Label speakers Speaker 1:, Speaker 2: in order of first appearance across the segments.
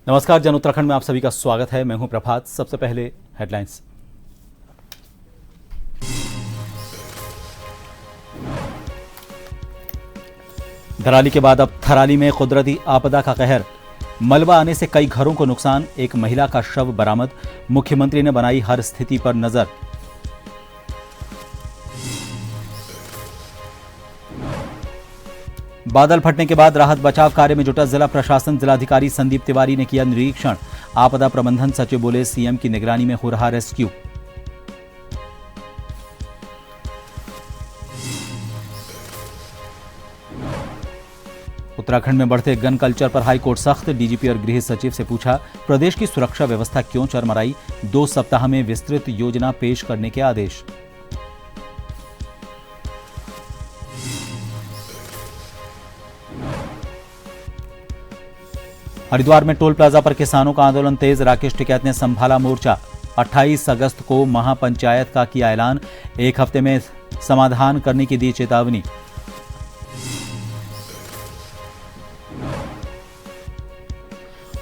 Speaker 1: नमस्कार, जन उत्तराखंड में आप सभी का स्वागत है। मैं हूं प्रभात। सबसे पहले हेडलाइंस। धराली के बाद अब थराली में कुदरती आपदा का कहर। मलबा आने से कई घरों को नुकसान, एक महिला का शव बरामद। मुख्यमंत्री ने बनाई हर स्थिति पर नजर। बादल फटने के बाद राहत बचाव कार्य में जुटा जिला प्रशासन। जिलाधिकारी संदीप तिवारी ने किया निरीक्षण। आपदा प्रबंधन सचिव बोले, सीएम की निगरानी में हो रहा रेस्क्यू। उत्तराखंड में बढ़ते गन कल्चर पर हाईकोर्ट सख्त। डीजीपी और गृह सचिव से पूछा, प्रदेश की सुरक्षा व्यवस्था क्यों चरमराई। 2 सप्ताह में विस्तृत योजना पेश करने के आदेश। हरिद्वार में टोल प्लाजा पर किसानों का आंदोलन तेज। राकेश टिकैत ने संभाला मोर्चा। 28 अगस्त को महापंचायत का किया ऐलान। 1 हफ्ते में समाधान करने की दी चेतावनी।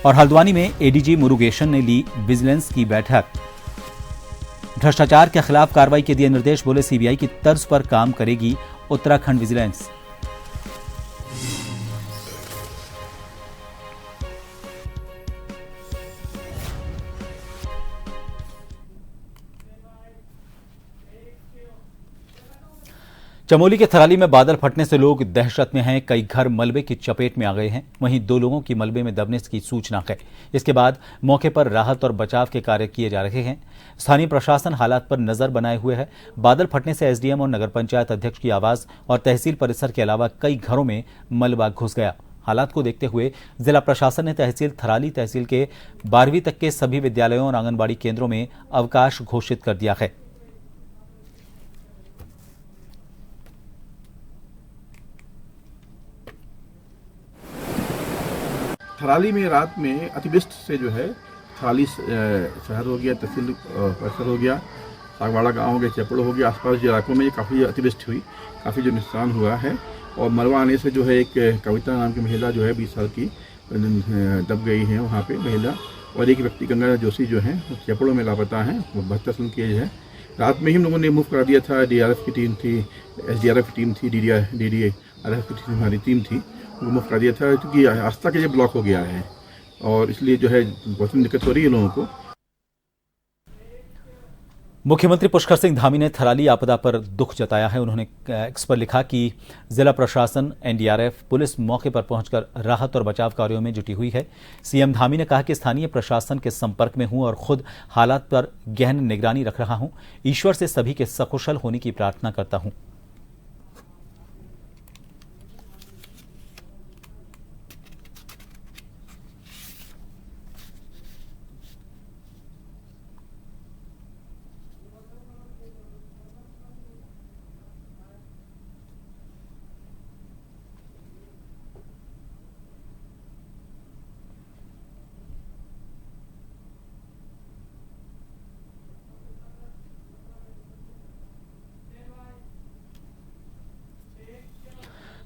Speaker 1: और हल्द्वानी में एडीजी मुरुगेशन ने ली विजिलेंस की बैठक। भ्रष्टाचार के खिलाफ कार्रवाई के दिए निर्देश। बोले, सीबीआई की तर्ज पर काम करेगी उत्तराखंड विजिलेंस। चमोली के थराली में बादल फटने से लोग दहशत में हैं। कई घर मलबे की चपेट में आ गए हैं। वहीं 2 लोगों की मलबे में दबने की सूचना है। इसके बाद मौके पर राहत और बचाव के कार्य किए जा रहे हैं। स्थानीय प्रशासन हालात पर नजर बनाए हुए है। बादल फटने से एसडीएम और नगर पंचायत अध्यक्ष की आवास और तहसील परिसर के अलावा कई घरों में मलबा घुस गया। हालात को देखते हुए जिला प्रशासन ने तहसील थराली तहसील के 12वीं तक के सभी विद्यालयों और आंगनबाड़ी केंद्रों में अवकाश घोषित कर दिया है।
Speaker 2: थराली में रात में अतिवृष्टि से जो है थराली शहर हो गया, तहसील परिसर हो गया, सागवाड़ा गाँव हो गया, चेपड़ो हो गया, आसपास के इलाकों में काफ़ी अतिवृष्टि हुई, काफ़ी जो नुकसान हुआ है। और मलबा आने से जो है एक कविता नाम की महिला जो है 20 साल की दब गई है वहाँ पे महिला। और एक व्यक्ति गंगा जोशी जो है चेपड़ो में लापता है, वो 72 साल की एज है। रात में ही हम लोगों ने मूव करा दिया था। डीआरएफ की टीम थी, एसडीआरएफ की टीम थी, डीडीआरएफ की हमारी टीम थी, वो मुफ्त कर दिया था क्योंकि रास्ता के लिए ब्लॉक हो गया है और इसलिए जो है बहुत दिक्कत हो रही है लोगों को।
Speaker 1: मुख्यमंत्री पुष्कर सिंह धामी ने थराली आपदा पर दुख जताया है। उन्होंने एक्स पर लिखा कि जिला प्रशासन, एनडीआरएफ, पुलिस मौके पर पहुंचकर राहत और बचाव कार्यों में जुटी हुई है। सीएम धामी ने कहा कि स्थानीय प्रशासन के संपर्क में हूं और खुद हालात पर गहन निगरानी रख रहा हूं। ईश्वर से सभी के सकुशल होने की प्रार्थना करता हूं।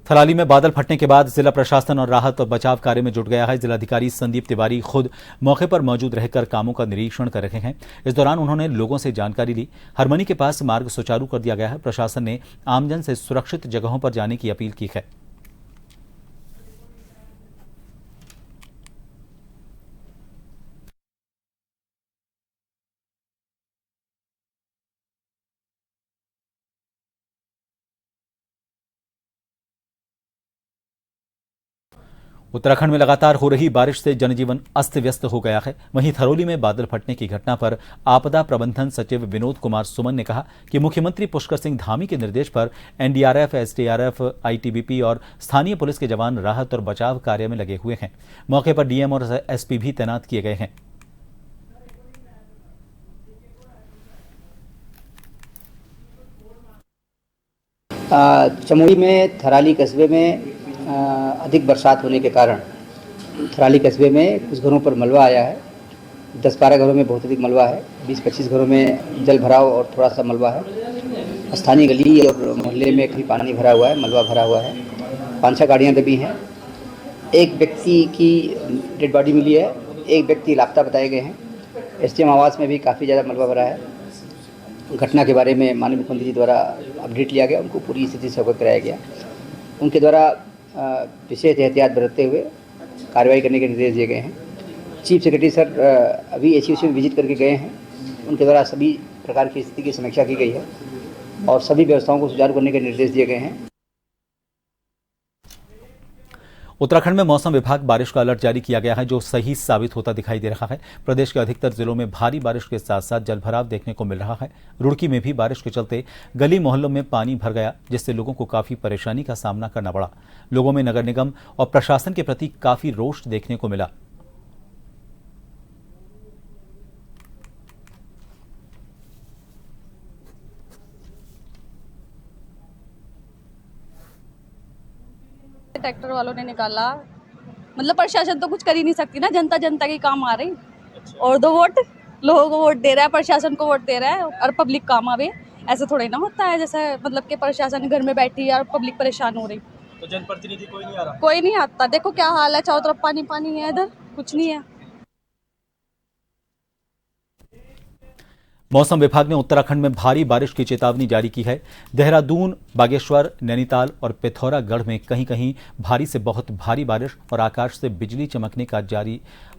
Speaker 1: थराली में बादल फटने के बाद जिला प्रशासन और राहत और बचाव कार्य में जुट गया है। जिलाधिकारी संदीप तिवारी खुद मौके पर मौजूद रहकर कामों का निरीक्षण कर रहे हैं। इस दौरान उन्होंने लोगों से जानकारी ली। हरमनी के पास मार्ग सुचारू कर दिया गया है। प्रशासन ने आमजन से सुरक्षित जगहों पर जाने की अपील की है। उत्तराखंड में लगातार हो रही बारिश से जनजीवन अस्त व्यस्त हो गया है। वहीं थरौली में बादल फटने की घटना पर आपदा प्रबंधन सचिव विनोद कुमार सुमन ने कहा कि मुख्यमंत्री पुष्कर सिंह धामी के निर्देश पर एनडीआरएफ, एसडीआरएफ, आईटीबीपी और स्थानीय पुलिस के जवान राहत और बचाव कार्य में लगे हुए हैं। मौके पर डीएम और एसपी भी तैनात किए गए हैं।
Speaker 3: चमोली में थराली कस्बे में अधिक बरसात होने के कारण थराली कस्बे में कुछ घरों पर मलबा आया है। 10-12 घरों में बहुत अधिक मलबा है। 20-25 घरों में जल भराव और थोड़ा सा मलबा है। स्थानीय गली और मोहल्ले में काफ़ी पानी भरा हुआ है, मलबा भरा हुआ है। 5-6 गाड़ियाँ दबी हैं। एक व्यक्ति की डेड बॉडी मिली है, एक व्यक्ति लापता बताए गए हैं। एसडीएम आवास में भी काफ़ी ज़्यादा मलबा भरा है। घटना के बारे में माननीय मुख्यमंत्री जी द्वारा अपडेट लिया गया, उनको पूरी स्थिति से अवगत कराया गया। उनके द्वारा विशेष एहतियात बरतते हुए कार्रवाई करने के निर्देश दिए गए हैं। चीफ सेक्रेटरी सर अभी एचयूसी में विजिट करके गए हैं। उनके द्वारा सभी प्रकार की स्थिति की समीक्षा की गई है और सभी व्यवस्थाओं को सुचारू करने के निर्देश दिए गए हैं।
Speaker 1: उत्तराखंड में मौसम विभाग बारिश का अलर्ट जारी किया गया है, जो सही साबित होता दिखाई दे रहा है। प्रदेश के अधिकतर जिलों में भारी बारिश के साथ साथ जलभराव देखने को मिल रहा है। रुड़की में भी बारिश के चलते गली मोहल्लों में पानी भर गया, जिससे लोगों को काफी परेशानी का सामना करना पड़ा। लोगों में नगर निगम और प्रशासन के प्रति काफी रोष देखने को मिला।
Speaker 4: ट्रैक्टर वालों ने निकाला, मतलब प्रशासन तो कुछ कर ही नहीं सकती ना, जनता जनता के काम आ रही। और दो वोट, लोगों को वोट दे रहा है, प्रशासन को वोट दे रहा है और पब्लिक काम आवे। ऐसे थोड़ी ना होता है, जैसे मतलब कि प्रशासन घर में बैठी है और पब्लिक परेशान हो रही।
Speaker 5: तो जनप्रतिनिधि कोई नहीं आ रहा?
Speaker 4: कोई नहीं आता। देखो क्या हाल है, चारों तरफ पानी पानी है, इधर कुछ नहीं है।
Speaker 1: मौसम विभाग ने उत्तराखंड में भारी बारिश की चेतावनी जारी की है। देहरादून, बागेश्वर, नैनीताल और पिथौरागढ़ में कहीं कहीं भारी से बहुत भारी बारिश और आकाश से बिजली चमकने का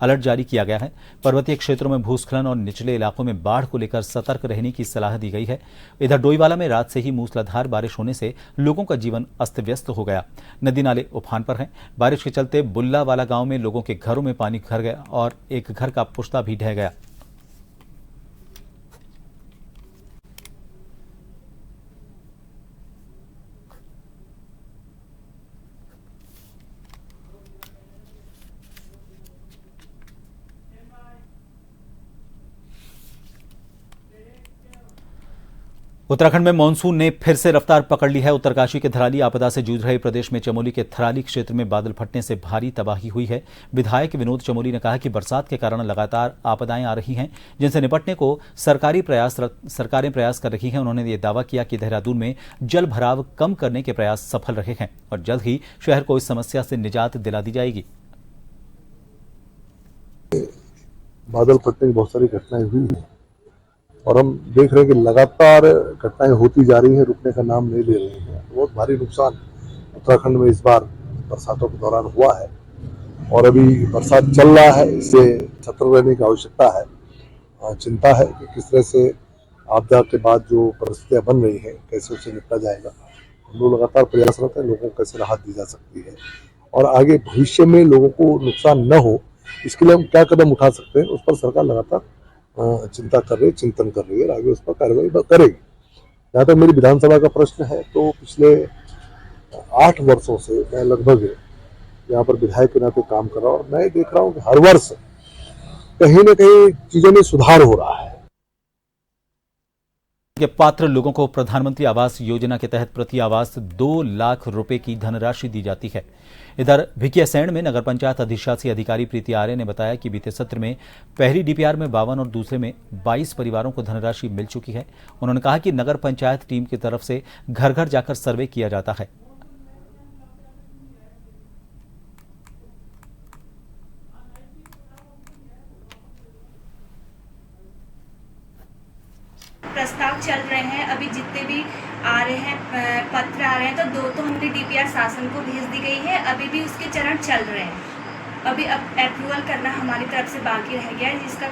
Speaker 1: अलर्ट जारी किया गया है। पर्वतीय क्षेत्रों में भूस्खलन और निचले इलाकों में बाढ़ को लेकर सतर्क रहने की सलाह दी गई है। इधर डोईवाला में रात से ही मूसलाधार बारिश होने से लोगों का जीवन अस्त व्यस्त हो गया। नदी नाले उफान पर हैं। बारिश के चलते बुल्लावाला गांव में लोगों के घरों में पानी भर गया और एक घर का पुश्ता भी ढह गया। उत्तराखंड में मानसून ने फिर से रफ्तार पकड़ ली है। उत्तरकाशी के थराली आपदा से जूझ रहे प्रदेश में चमोली के थराली क्षेत्र में बादल फटने से भारी तबाही हुई है। विधायक विनोद चमोली ने कहा कि बरसात के कारण लगातार आपदाएं आ रही हैं, जिनसे निपटने को सरकारें प्रयास कर रही हैं। उन्होंने ये दावा किया कि देहरादून में जल भराव कम करने के प्रयास सफल रहे हैं और जल्द ही शहर को इस समस्या से निजात दिला दी जाएगी।
Speaker 6: बादल फटने की बहुत सारी घटनाएं हुई हैं और हम देख रहे हैं कि लगातार घटनाएं होती जा रही हैं, रुकने का नाम नहीं ले रही हैं। बहुत भारी नुकसान उत्तराखंड में इस बार बरसातों के दौरान हुआ है और अभी बरसात चल रहा है, इससे सतर्क रहने की आवश्यकता है। चिंता है कि किस तरह से आपदा के बाद जो परिस्थितियां बन रही हैं, कैसे उससे निपटा जाएगा। हम लोग लगातार प्रयासरत हैं, लोगों को कैसे राहत दी जा सकती है और आगे भविष्य में लोगों को नुकसान न हो, इसके लिए हम क्या कदम उठा सकते हैं, उस पर सरकार लगातार चिंता कर रही है, चिंतन कर रही है और आगे उस पर कार्रवाई करेगी। जहाँ तक मेरी विधानसभा का प्रश्न है, तो पिछले 8 वर्षों से मैं लगभग यहाँ पर विधायक के नाते काम कर रहा हूँ और मैं देख रहा हूँ कि हर वर्ष कहीं न कहीं चीजों में सुधार हो रहा है।
Speaker 1: के पात्र लोगों को प्रधानमंत्री आवास योजना के तहत प्रति आवास 2 लाख रुपए की धनराशि दी जाती है। इधर भिकियासैंण में नगर पंचायत अधिशासी अधिकारी प्रीति आर्य ने बताया कि बीते सत्र में पहली डीपीआर में 52 और दूसरे में 22 परिवारों को धनराशि मिल चुकी है। उन्होंने कहा कि नगर पंचायत टीम की तरफ से घर घर जाकर सर्वे किया जाता है।
Speaker 7: प्रस्ताव चल रहे हैं, अभी जितने भी आ रहे हैं पत्र आ रहे हैं, तो 2 तो हमने डीपीआर शासन को भेज दी गई है, अभी भी उसके चरण चल रहे हैं। अभी अब अप्रूवल करना हमारी तरफ से बाकी रह गया है, जिसका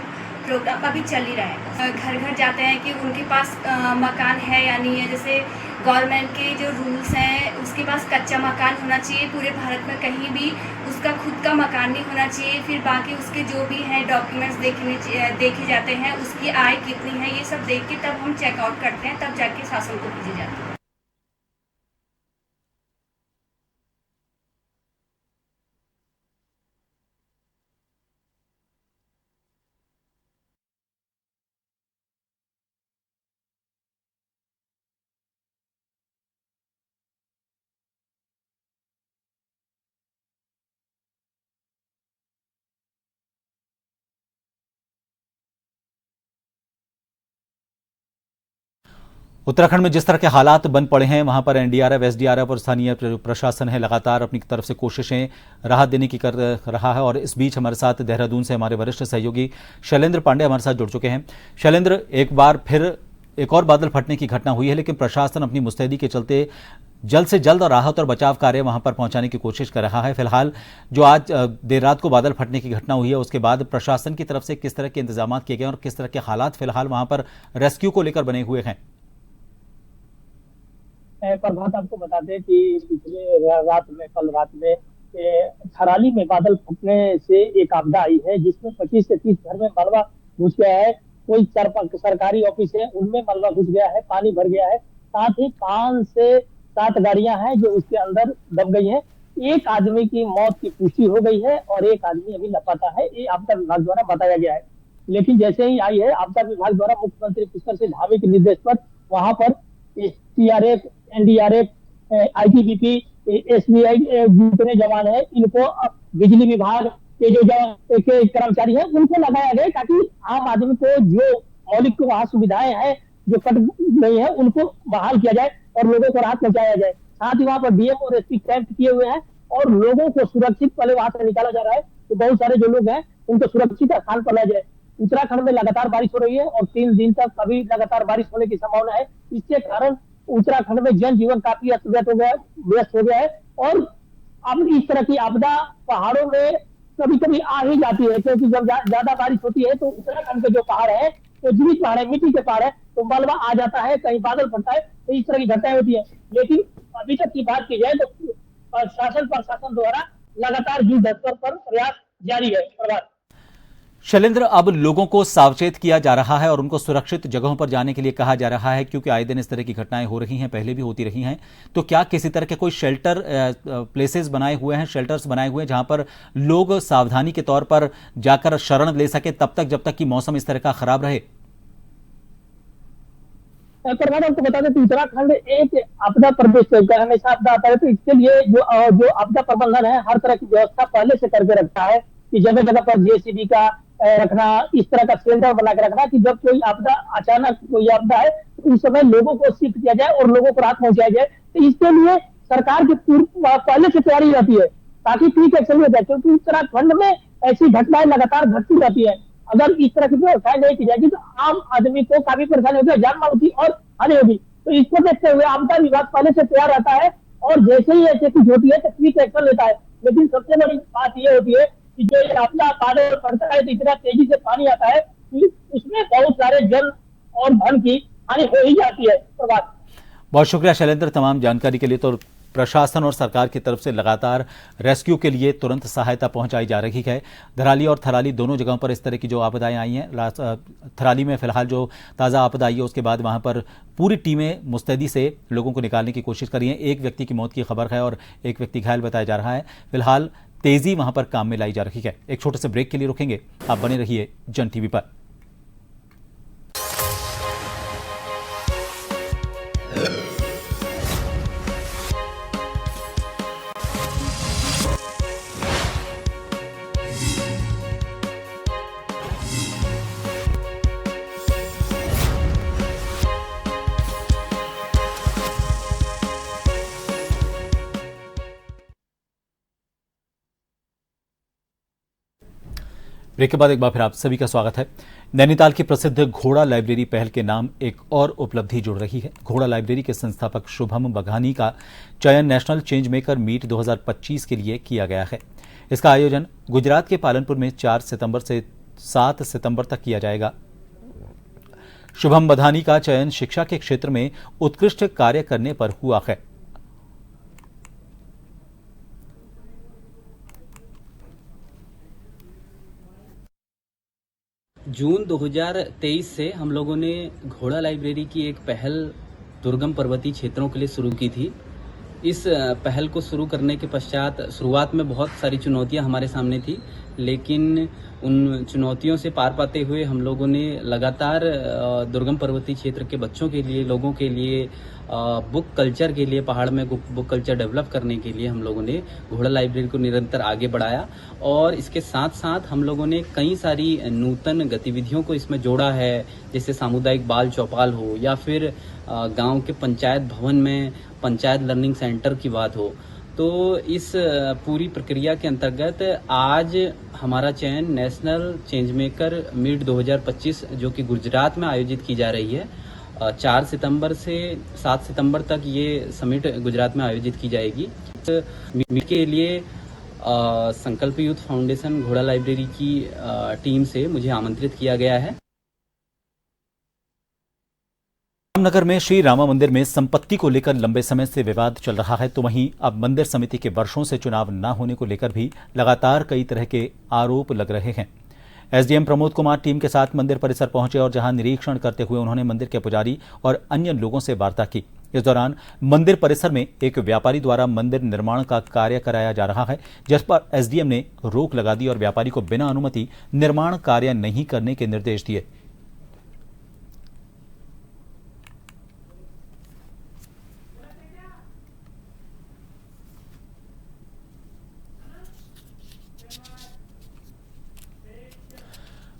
Speaker 7: प्रोग्राम अभी चल ही रहा है। घर घर जाते हैं कि उनके पास मकान है या नहीं है। जैसे गवर्नमेंट के जो रूल्स हैं, उसके पास कच्चा मकान होना चाहिए, पूरे भारत में कहीं भी उसका खुद का मकान नहीं होना चाहिए। फिर बाकी उसके जो भी हैं डॉक्यूमेंट्स देखे जाते हैं, उसकी आय कितनी है, ये सब देख के तब हम चेकआउट करते हैं, तब जाके शासन को भेजे जाते हैं।
Speaker 1: उत्तराखंड में जिस तरह के हालात बन पड़े हैं, वहां पर एनडीआरएफ, एसडीआरएफ और स्थानीय प्रशासन है लगातार अपनी तरफ से कोशिशें राहत देने की कर रहा है। और इस बीच हमारे साथ देहरादून से हमारे वरिष्ठ सहयोगी शैलेंद्र पांडे हमारे साथ जुड़ चुके हैं। शैलेंद्र, एक बार फिर एक और बादल फटने की घटना हुई है, लेकिन प्रशासन अपनी मुस्तैदी के चलते जल्द से जल्द राहत और बचाव कार्य वहां पर पहुंचाने की कोशिश कर रहा है। फिलहाल जो आज देर रात को बादल फटने की घटना हुई है, उसके बाद प्रशासन की तरफ से किस तरह के इंतजाम किए गए और किस तरह के हालात फिलहाल वहां पर रेस्क्यू को लेकर बने हुए हैं?
Speaker 5: प्रभात, आपको बता दें कि पिछले कल रात में थराली में बादल फटने से एक आपदा आई है, जिसमें 25 से 30 घर में मलबा घुस गया है। कोई सरकारी ऑफिस है, उनमें मलबा घुस गया है, पानी भर गया है। साथ ही 5 से 7 गाड़ियां हैं जो उसके अंदर दब गई हैं। एक आदमी की मौत की पुष्टि हो गई है और एक आदमी अभी लापता है, ये आपदा विभाग द्वारा बताया गया है। लेकिन जैसे ही आई है, आपदा विभाग द्वारा मुख्यमंत्री पुष्कर सिंह धामी के निर्देश पर वहां पर सीआरएफ, एनडीआरएफ, आईटीबीपी, एसबीआई जितने जवान है, इनको बिजली विभाग के जो के कर्मचारी हैं उनको लगाया गया, ताकि आम आदमी को जो मौलिक वहां सुविधाएं हैं जो कट गई है उनको बहाल किया जाए और लोगों को राहत पहुंचाया जाए। साथ ही वहां पर डीएम और एसपी कैंप किए हुए हैं और लोगों को सुरक्षित पहले वहां से निकाला जा रहा है। तो बहुत सारे जो लोग हैं उनको सुरक्षित स्थान पर लाया जाए। उत्तराखंड में लगातार बारिश हो रही है और 3 दिन तक अभी लगातार बारिश होने की संभावना है। इसके कारण उत्तराखंड में जनजीवन काफी व्यस्त हो गया है और अब इस तरह की आपदा पहाड़ों में कभी कभी आ ही जाती है, क्योंकि जब ज्यादा बारिश होती है तो उत्तराखंड के जो पहाड़ है, तो जीवित पहाड़ है, मिट्टी के पहाड़ है, तो मलबा आ जाता है, कहीं बादल फटता है, तो इस तरह की घटनाएं होती है। लेकिन अभी तक की बात की जाए तो प्रशासन द्वारा लगातार युद्ध स्तर पर प्रयास जारी है। प्रभात।
Speaker 1: शैलेंद्र, अब लोगों को सावचेत किया जा रहा है और उनको सुरक्षित जगहों पर जाने के लिए कहा जा रहा है, क्योंकि आए दिन इस तरह की घटनाएं हो रही हैं, पहले भी होती रही हैं। तो क्या किसी तरह के कोई शेल्टर प्लेसेस बनाए हुए हैं, शेल्टर्स बनाए हुए हैं जहां पर लोग सावधानी के तौर पर जाकर शरण ले सके तब तक जब तक कि मौसम इस तरह का खराब रहे?
Speaker 5: प्रभात, आपको बता दें कि उत्तराखंड एक आपदा प्रदेश है, हमेशा आपदा आता है, तो इसके लिए जो आपदा प्रबंधन है हर तरह की व्यवस्था पहले से करके रखता है कि जगह जगह पर जेसीबी का रखना, इस तरह का शेल्टर बना के रखना कि जब कोई आपदा, अचानक कोई आपदा है तो उस समय लोगों को शिफ्ट किया जाए और लोगों को राहत पहुंचाया जाए। तो इसके लिए सरकार की पहले से तैयारी रहती है ताकि क्विक एक्शन हो जाए, क्योंकि उत्तराखंड में ऐसी घटनाएं लगातार घटती रहती है। अगर इस तरह की व्यवस्था नहीं की जाएगी तो आम आदमी को काफी परेशानी होगी, जान माल होगी और हानि होगी। तो इसको देखते हुए आपदा विभाग पहले से तैयार रहता है और जैसे ही ऐसी चीज होती है तो क्विक एक्शन लेता है। लेकिन सबसे बड़ी बात यह होती है कि जो आपदा बादल पड़ता है तो इतना तेजी से पानी आता है कि उसमें बहुत सारे जन और धन की हानि हो ही जाती है। प्रभात।
Speaker 1: बहुत शुक्रिया शैलेंद्र तमाम जानकारी के लिए। तो प्रशासन और सरकार की तरफ से लगातार रेस्क्यू के लिए तुरंत सहायता पहुंचाई जा रही है। धराली और थराली दोनों जगहों पर इस तरह की जो आपदाएं आई हैं, थराली में फिलहाल जो ताज़ा आपदा आई है उसके बाद वहां पर पूरी टीमें मुस्तैदी से लोगों को निकालने की कोशिश कर रही हैं। एक व्यक्ति की मौत की खबर है और एक व्यक्ति घायल बताया जा रहा है। फिलहाल तेजी वहां पर काम में लाई जा रही है। एक छोटे से ब्रेक के लिए रुकेंगे, आप बने रहिए जन टीवी पर। ब्रेक के बाद एक बार फिर आप सभी का स्वागत है। नैनीताल की प्रसिद्ध घोड़ा लाइब्रेरी पहल के नाम एक और उपलब्धि जुड़ रही है। घोड़ा लाइब्रेरी के संस्थापक शुभम बघानी का चयन नेशनल चेंज मेकर मीट 2025 के लिए किया गया है। इसका आयोजन गुजरात के पालनपुर में 4 सितंबर से 7 सितंबर तक किया जाएगा। शुभम बघानी का चयन शिक्षा के क्षेत्र में उत्कृष्ट कार्य करने पर हुआ है।
Speaker 8: जून 2023 से हम लोगों ने घोड़ा लाइब्रेरी की एक पहल दुर्गम पर्वतीय क्षेत्रों के लिए शुरू की थी, इस पहल को शुरू करने के पश्चात शुरुआत में बहुत सारी चुनौतियां हमारे सामने थी, लेकिन उन चुनौतियों से पार पाते हुए हम लोगों ने लगातार दुर्गम पर्वतीय क्षेत्र के बच्चों के लिए, लोगों के लिए, बुक कल्चर के लिए, पहाड़ में बुक कल्चर डेवलप करने के लिए हम लोगों ने घोड़ा लाइब्रेरी को निरंतर आगे बढ़ाया। और इसके साथ साथ हम लोगों ने कई सारी नूतन गतिविधियों को इसमें जोड़ा है, जैसे सामुदायिक बाल चौपाल हो या फिर गांव के पंचायत भवन में पंचायत लर्निंग सेंटर की बात हो। तो इस पूरी प्रक्रिया के अंतर्गत आज हमारा चयन नेशनल चेंज मेकर मीट 2025 जो कि गुजरात में आयोजित की जा रही है, 4 सितंबर से 7 सितंबर तक ये समिट गुजरात में आयोजित की जाएगी। मीट के लिए संकल्प यूथ फाउंडेशन घोड़ा लाइब्रेरी की टीम से मुझे आमंत्रित किया गया है।
Speaker 1: रामनगर में श्री रामा मंदिर में संपत्ति को लेकर लंबे समय से विवाद चल रहा है, तो वहीं अब मंदिर समिति के वर्षों से चुनाव न होने को लेकर भी लगातार कई तरह के आरोप लग रहे हैं। एसडीएम प्रमोद कुमार टीम के साथ मंदिर परिसर पहुंचे और जहां निरीक्षण करते हुए उन्होंने मंदिर के पुजारी और अन्य लोगों से वार्ता की। इस दौरान मंदिर परिसर में एक व्यापारी द्वारा मंदिर निर्माण का कार्य कराया जा रहा है, जिस पर एसडीएम ने रोक लगा दी और व्यापारी को बिना अनुमति निर्माण कार्य नहीं करने के निर्देश दिए।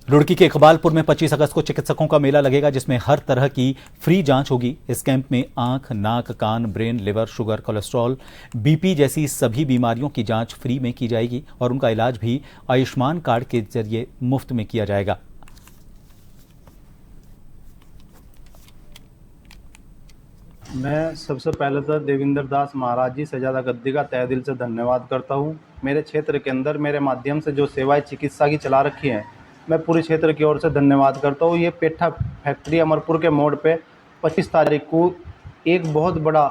Speaker 1: रुड़की के इकबालपुर में 25 अगस्त को चिकित्सकों का मेला लगेगा, जिसमें हर तरह की फ्री जांच होगी। इस कैंप में आंख, नाक, कान, brain, liver, sugar, cholesterol, BP जैसी सभी बीमारियों की जांच फ्री में की जाएगी और उनका इलाज भी आयुष्मान कार्ड के जरिए मुफ्त में किया जाएगा।
Speaker 9: मैं सबसे पहले तो देवेंद्र दास महाराज जी सजादा गद्दी का तहे दिल से धन्यवाद करता हूं। मेरे क्षेत्र के अंदर मेरे माध्यम से जो सेवाएं चिकित्सा की चला रखी हैं, मैं पूरी क्षेत्र की ओर से धन्यवाद करता हूँ। ये पेठा फैक्ट्री अमरपुर के मोड़ पे 25 तारीख को एक बहुत बड़ा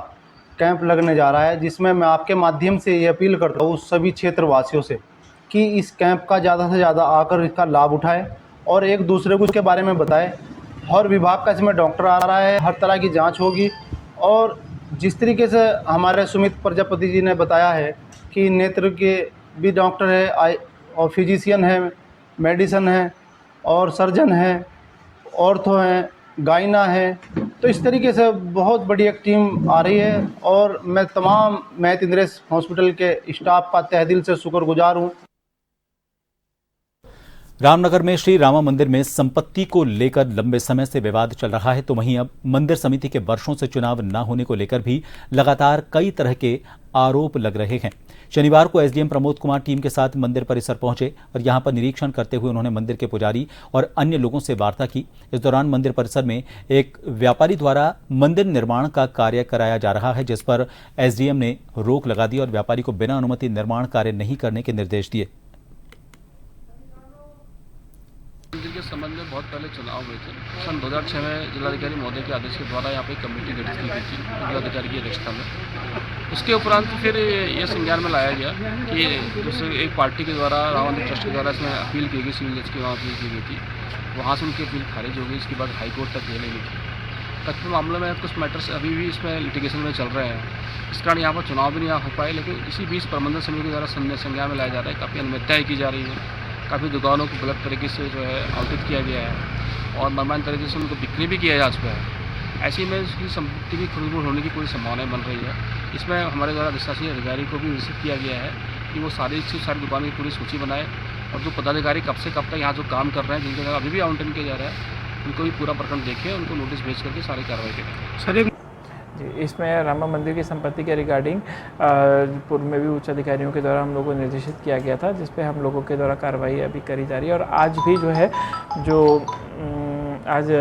Speaker 9: कैंप लगने जा रहा है, जिसमें मैं आपके माध्यम से ये अपील करता हूँ सभी क्षेत्रवासियों से कि इस कैंप का ज़्यादा से ज़्यादा आकर इसका लाभ उठाएं और एक दूसरे को इसके बारे में बताएं। हर विभाग का इसमें डॉक्टर आ रहा है, हर तरह की जाँच होगी। और जिस तरीके से हमारे सुमित प्रजापति जी ने बताया है कि नेत्र के भी डॉक्टर है और फिजिशियन है, मेडिसन है और सर्जन है, ऑर्थो है, गायना है, तो इस तरीके से बहुत बड़ी एक टीम आ रही है और मैं तमाम महत इंद्रेश हॉस्पिटल के स्टाफ का तहे दिल से शुक्रगुजार हूँ।
Speaker 1: रामनगर में श्री रामा मंदिर में संपत्ति को लेकर लंबे समय से विवाद चल रहा है, तो वहीं अब मंदिर समिति के वर्षों से चुनाव न होने को लेकर भी लगातार कई तरह के आरोप लग रहे हैं। शनिवार को एसडीएम प्रमोद कुमार टीम के साथ मंदिर परिसर पहुंचे और यहां पर निरीक्षण करते हुए उन्होंने मंदिर के पुजारी और अन्य लोगों से वार्ता की। इस दौरान मंदिर परिसर में एक व्यापारी द्वारा मंदिर निर्माण का कार्य कराया जा रहा है, जिस पर एसडीएम ने रोक लगा दी और व्यापारी को बिना अनुमति निर्माण कार्य नहीं करने के निर्देश दिए।
Speaker 10: मंदिर के संबंध में बहुत पहले चुनाव हुए थे। सन 2006 में जिलाधिकारी महोदय के आदेश के द्वारा यहाँ पे कमेटी गठित की गई थी जिलाधिकारी की अध्यक्षता में। उसके उपरांत फिर ये संज्ञान में लाया गया कि दूसरे एक पार्टी के द्वारा राम मंदिर ट्रस्ट के द्वारा इसमें अपील की गई, सिविल जज की वहाँ अपील की गई थी। वहाँ से उनकी अपील खारिज हो गई। इसके बाद हाईकोर्ट तक ले गई थी। कथित मामलों में कुछ मैटर्स अभी भी इसमें लिटिगेशन में चल रहे हैं। इस कारण यहाँ पर चुनाव भी नहीं हो पाए, लेकिन इसी बीच प्रबंधन समिति के द्वारा संज्ञान में लाया जा रहा है। काफ़ी अनियमितताएं की जा रही है, काफ़ी दुकानों को गलत तरीके से जो है आवंटित किया गया है और मनमानी तरीके से उनको बिक्री भी किया जा चुका है। ऐसे में उसकी संपत्ति की खुलबुल होने की कोई संभावनाएं बन रही है। इसमें हमारे द्वारा अधिशासी अधिकारी को भी विकसित किया गया है कि वो सारी दुकानों की पूरी सूची बनाए और जो पदाधिकारी कब से कब तक यहाँ जो काम कर रहे हैं, जिनके द्वारा अभी भी आवंटन किया जा रहा है, उनको भी पूरा प्रकरण देखें, उनको नोटिस भेज करके सारी कार्रवाई करें।
Speaker 11: सर इसमें रामा मंदिर की संपत्ति के रिगार्डिंग पूर्व में भी उच्च अधिकारियों के द्वारा हम लोगों को निर्देशित किया गया था, जिस पे हम लोगों के द्वारा कार्रवाई अभी करी जा रही है। और आज भी जो है आज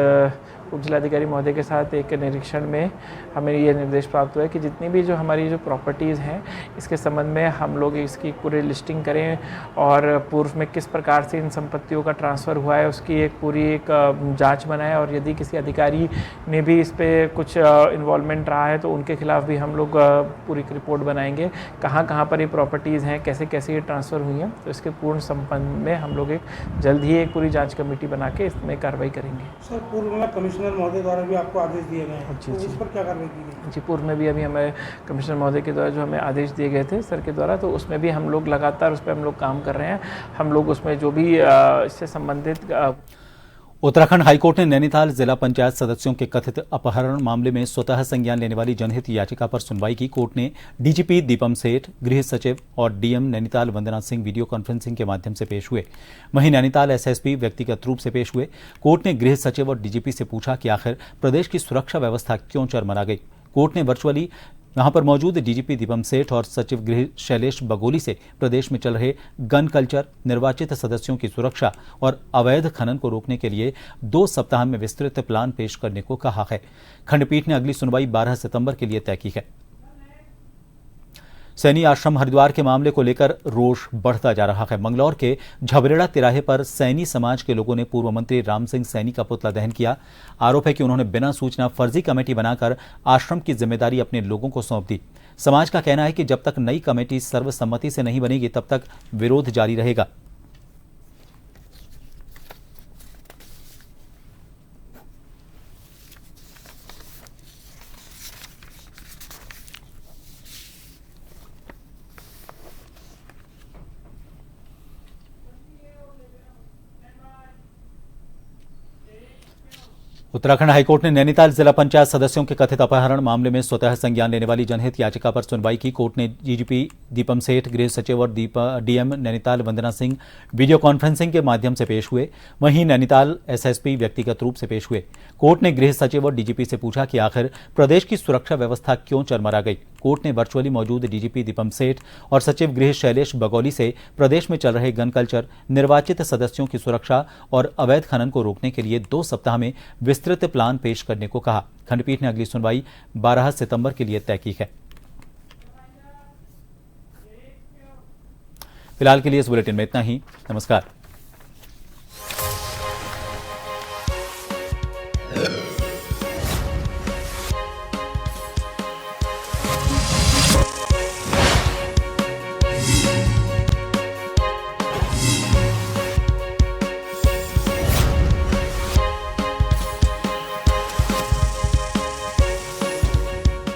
Speaker 11: उप जिलाधिकारी महोदय के साथ एक निरीक्षण में हमें ये निर्देश प्राप्त हुआ है कि जितनी भी जो हमारी जो प्रॉपर्टीज़ हैं, इसके संबंध में हम लोग इसकी पूरी लिस्टिंग करें और पूर्व में किस प्रकार से इन संपत्तियों का ट्रांसफ़र हुआ है उसकी एक पूरी एक जांच बनाएं। और यदि किसी अधिकारी ने भी इस पर कुछ इन्वॉल्वमेंट रहा है तो उनके खिलाफ भी हम लोग पूरी रिपोर्ट बनाएंगे, कहाँ कहाँ पर ये प्रॉपर्टीज़ हैं, कैसे कैसे ये ट्रांसफ़र हुई हैं। तो इसके पूर्ण संबंध में हम लोग एक जल्द ही एक पूरी जाँच कमेटी बना के इसमें कार्रवाई करेंगे।
Speaker 5: सर पूर्व में कमिश्नर
Speaker 12: कमिश्नर महोदय द्वारा भी आपको आदेश दिए गए हैं, तो उस पर क्या कार्रवाई की गई?
Speaker 11: जी, पूर्व में भी अभी हमें कमिश्नर महोदय के द्वारा जो हमें आदेश दिए गए थे सर के द्वारा, तो उसमें भी हम लोग लगातार उस पर हम लोग काम कर रहे हैं। हम लोग उसमें जो भी इससे संबंधित
Speaker 1: उत्तराखंड हाईकोर्ट ने नैनीताल जिला पंचायत सदस्यों के कथित अपहरण मामले में स्वतः संज्ञान लेने वाली जनहित याचिका पर सुनवाई की। कोर्ट ने डीजीपी दीपम सेठ, गृह सचिव और डीएम नैनीताल वंदना सिंह वीडियो कॉन्फ्रेंसिंग के माध्यम से पेश हुए। वहीं नैनीताल एसएसपी व्यक्तिगत रूप से पेश हुए। कोर्ट ने गृह सचिव और डीजीपी से पूछा कि आखिर प्रदेश की सुरक्षा व्यवस्था क्यों चरमरा गई। कोर्ट ने वर्चुअली वहां पर मौजूद डीजीपी दीपम सेठ और सचिव गृह शैलेश बगोली से प्रदेश में चल रहे गन कल्चर, निर्वाचित सदस्यों की सुरक्षा और अवैध खनन को रोकने के लिए 2 सप्ताह में विस्तृत प्लान पेश करने को कहा है। खंडपीठ ने अगली सुनवाई 12 सितंबर के लिए तय की है। सैनी आश्रम हरिद्वार के मामले को लेकर रोष बढ़ता जा रहा है। मंगलौर के झबरेड़ा तिराहे पर सैनी समाज के लोगों ने पूर्व मंत्री राम सिंह सैनी का पुतला दहन किया। आरोप है कि उन्होंने बिना सूचना फर्जी कमेटी बनाकर आश्रम की जिम्मेदारी अपने लोगों को सौंप दी। समाज का कहना है कि जब तक नई कमेटी सर्वसम्मति से नहीं बनेगी तब तक विरोध जारी रहेगा। उत्तराखंड हाईकोर्ट ने नैनीताल जिला पंचायत सदस्यों के कथित अपहरण मामले में स्वतः संज्ञान लेने वाली जनहित याचिका पर सुनवाई की। कोर्ट ने डीजीपी दीपम सेठ, गृह सचिव और डीएम नैनीताल वंदना सिंह वीडियो कॉन्फ्रेंसिंग के माध्यम से पेश हुए। वहीं नैनीताल एसएसपी व्यक्तिगत रूप से पेश हुए। कोर्ट ने गृह सचिव और डीजीपी से पूछा कि आखिर प्रदेश की सुरक्षा व्यवस्था क्यों चरमरा गई। कोर्ट ने वर्चुअली मौजूद डीजीपी दीपम सेठ और सचिव गृह शैलेश बगोली से प्रदेश में चल रहे गन कल्चर, निर्वाचित सदस्यों की सुरक्षा और अवैध खनन को रोकने के लिए 2 सप्ताह में विस्तृत प्लान पेश करने को कहा। खंडपीठ ने अगली सुनवाई 12 सितंबर के लिए तय की है। फिलहाल के लिए इस बुलेटिन में इतना ही। नमस्कार।